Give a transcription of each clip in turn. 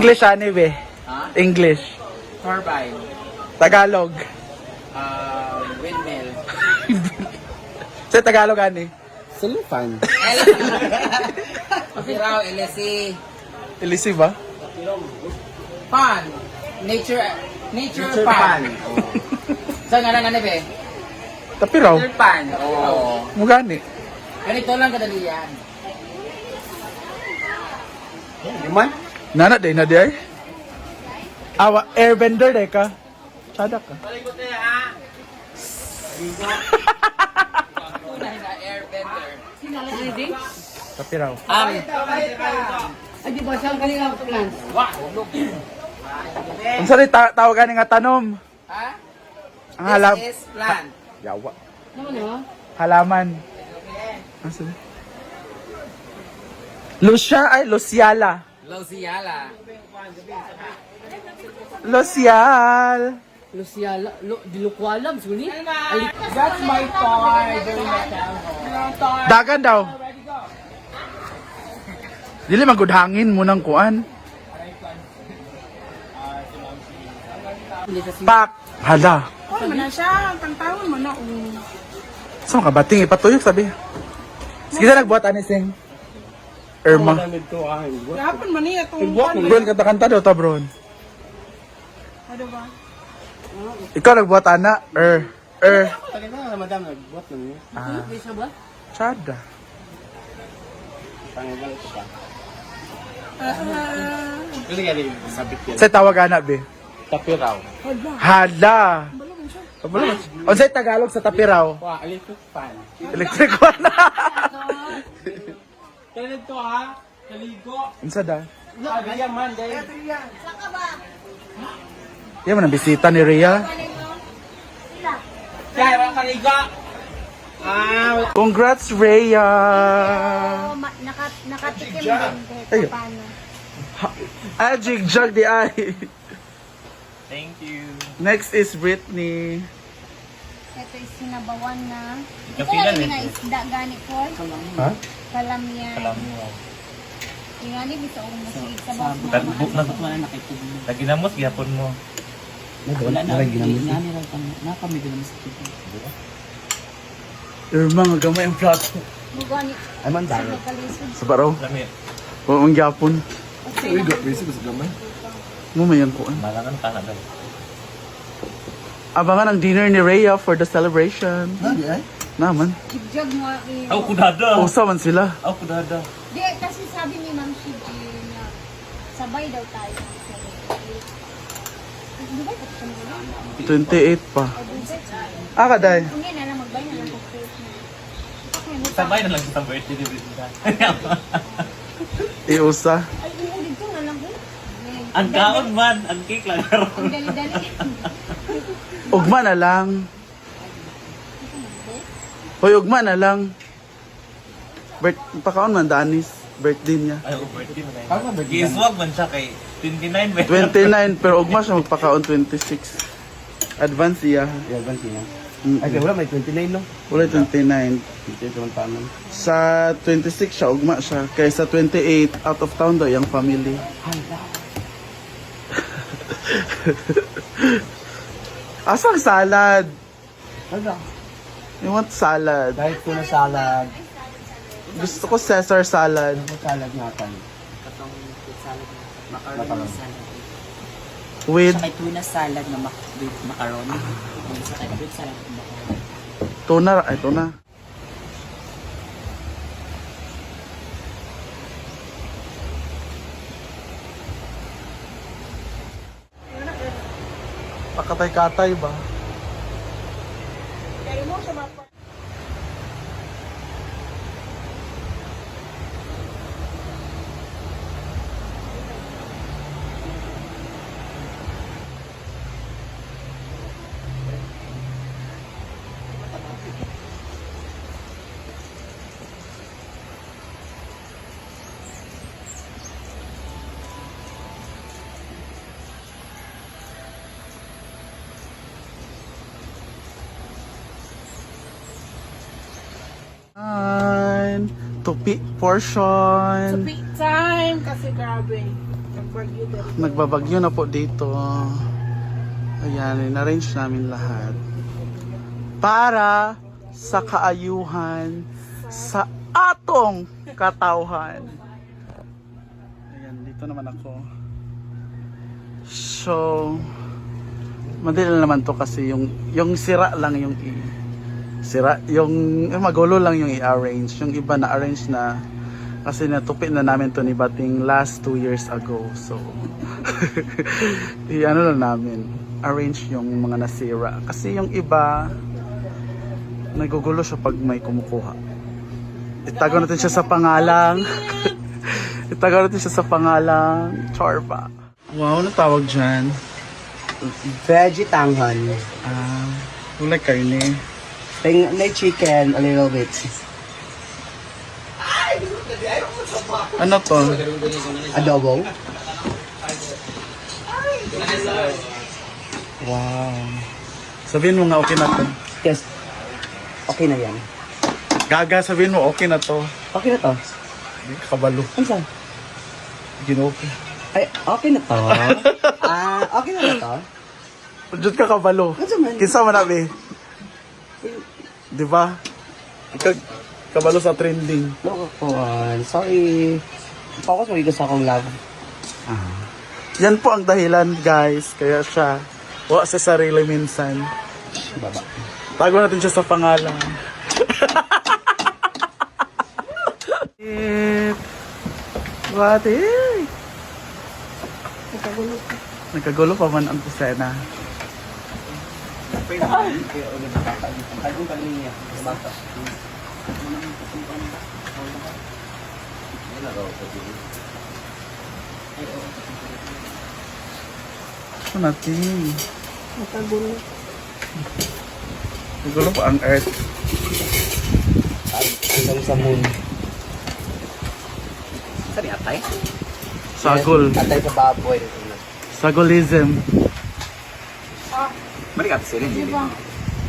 English ani be. Ha? English. Turbine. Tagalog. Windmill. Sa Tagalog ani. Silifan. Papiraw, LSE. Ilisi ba? Pan. Nature pan. Saan nga lang be? Tapiraw. Nature pan. Oo. Mugani. Ganito lang kadali yan. Yuman? Nana day na day. Awa airbender day ka. Sada ka. Palikot na ha. Tunay na airbender. Tapiraw. Ay, di ba siyang kanina plants? Unsa rin tawagan nga tanom? Ha? Ang halam. This is plant. Yawa. Naman ha? Halaman. Asa? Lucia ay Luciala. Losiala. Lucial. Luciala, di ko alam, suni. That's my car during my time. Dagan daw. Dili magudhangin mo ng kuan. Pak. Hala. Oh, mana siya. Pantawon mo na. Saan ka bating ipatuyok sabi? Sige na nagbuhat ani sing. Irma. Gapon man niya itong... Bron kanta-kanta daw ta bron. Ano ba? Ikaw nagbuhat ana. Tagay na madam nagbuhat lang niya. Ah, Isa ba? tsada. Tangal ko pa. Kasi nga rin sabit yan. Sa tawag ana be. Tapiraw. Hala. Unsay Tagalog sa tapiraw? Wa, electric fan. Electric one. Kaya to ha, kaligo. Unsa da? Sabi yan man, dahil. Yan man ang bisita ni Rhea. Kaya ang kaligo. Congrats Rhea. Nakatikim din Ayun. kahit paano. Ah, jigjag di ay. Thank you. Next is Britney. Ito is sinabawan na. Ito lang yung mga isda gani ko. Ha? Kalamyan. Yung gani bisa kong masigit sa bawang Tagbuk na lagi namos gyapon mo. Wala na. Nga nila na kami din sa tito. Irma, nga gamay ang plato. Bugani. Ay man Sa kalisod. Sa baraw. Lami. O ang gyapon. Uy, basic sa gamay. Mo may ang kuan. Malangan ka na daw. Abangan ang dinner ni Rhea for the celebration. Nadi ay? eh. Naman. Jigjag mo Aw kudada. Usa man sila. Aw kudada. Di, kasi sabi ni Ma'am Shiji na sabay daw tayo. Di ba ito siya mo? 28 pa. Ah, kaday. Hindi na lang magbay na lang kung cake na. Okay, ano pa? Sabay na lang sa birthday ni Brenda. Iusa. Ay, dito na lang eh. Ang kaon man, ang cake lang. Ang dali-dali. Ugma na lang. Hoy, ugma na lang. Pakaon man, Danis. Birthday niya. Ay, birthday mo na. Giswag man siya kay 29 ba? 29, pero ugma siya magpakaon 26. Advance iya. Advance niya. Mm-mm. Ay, wala, may 29 no? Wala 29. Ito naman paano. Sa 26 siya, ugma siya. Kaya sa 28, out of town daw yung family. Asang salad? Hala. You want salad? Kahit tuna salad. Gusto ko Caesar salad. Ito salad natin. Katong fruit salad na. Macaroni. Macaroni salad. With Sa kay tuna salad na with macaroni. Sa kay fruit salad with macaroni. tuna. Ay, tuna. Pakatay-katay ba? Kaya mo sa mapa. Tupi portion. Peak time kasi grabe. nagbagyo din. Nagbabagyo na po dito. Ayan, in-arrange namin lahat. Para sa kaayuhan sa atong katauhan. Ayan, dito naman ako. So, madali naman to kasi yung sira lang yung magulo lang yung i-arrange. Yung iba na arrange na kasi natupi na namin to ni Bating last 2 years ago. So, ano lang namin, arrange yung mga nasira. Kasi yung iba, nagugulo siya pag may kumukuha. Itago natin siya sa pangalang itago natin siya sa pangalang Chorba. Wow, ano tawag dyan? Veggie tanghon. Ulay karne. May chicken, a little bit. Ano to? Adobo. Wow. Sabihin mo nga okay na to. Yes. Okay na yan. Gaga, sabihin mo okay na to. Okay na to. Kabalo. Ano saan? Ginope. Ay, okay na to. Okay na to. Diyan ka kabalo. Ano man? Kinsa man nabi? Di ba? Ikaw kabalo sa trending. No, sorry. Focus mo dito sa akong love. Yan po ang dahilan, guys. Kaya siya wa sa sarili minsan. Baba. Tago natin siya sa pangalan. What is? Nagkagulo pa man ang kusena. Kagong pagniya. Bata. Ano natin? Nakagulo. Nagkagulo pa ang earth. Hanggang sa moon. Saan yung atay? Sagol. Atay sa baboy. Sagolism. Balik sila hindi.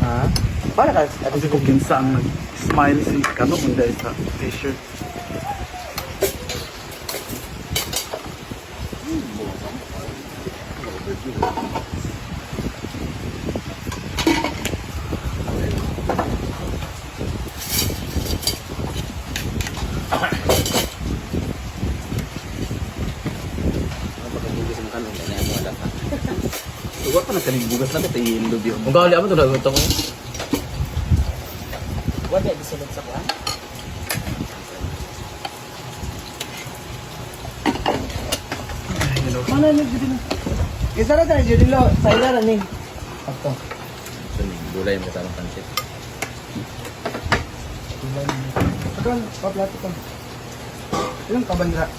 Ha? Para ka? Kasi kung kinsa ang nag-smile si Kano kung dahil sa t-shirt. Huwag pa nagkaligbugas na ito yung lubyo. Kung kauli ako, tulad ito ko. Wala di sulod sa kuwan. Mana na dito na? Isa na tayo dito lo. Sa ilaran ni. Ato. So, gulay yung kasamang pansit. Akan, paplato ka. Ilang kabandra?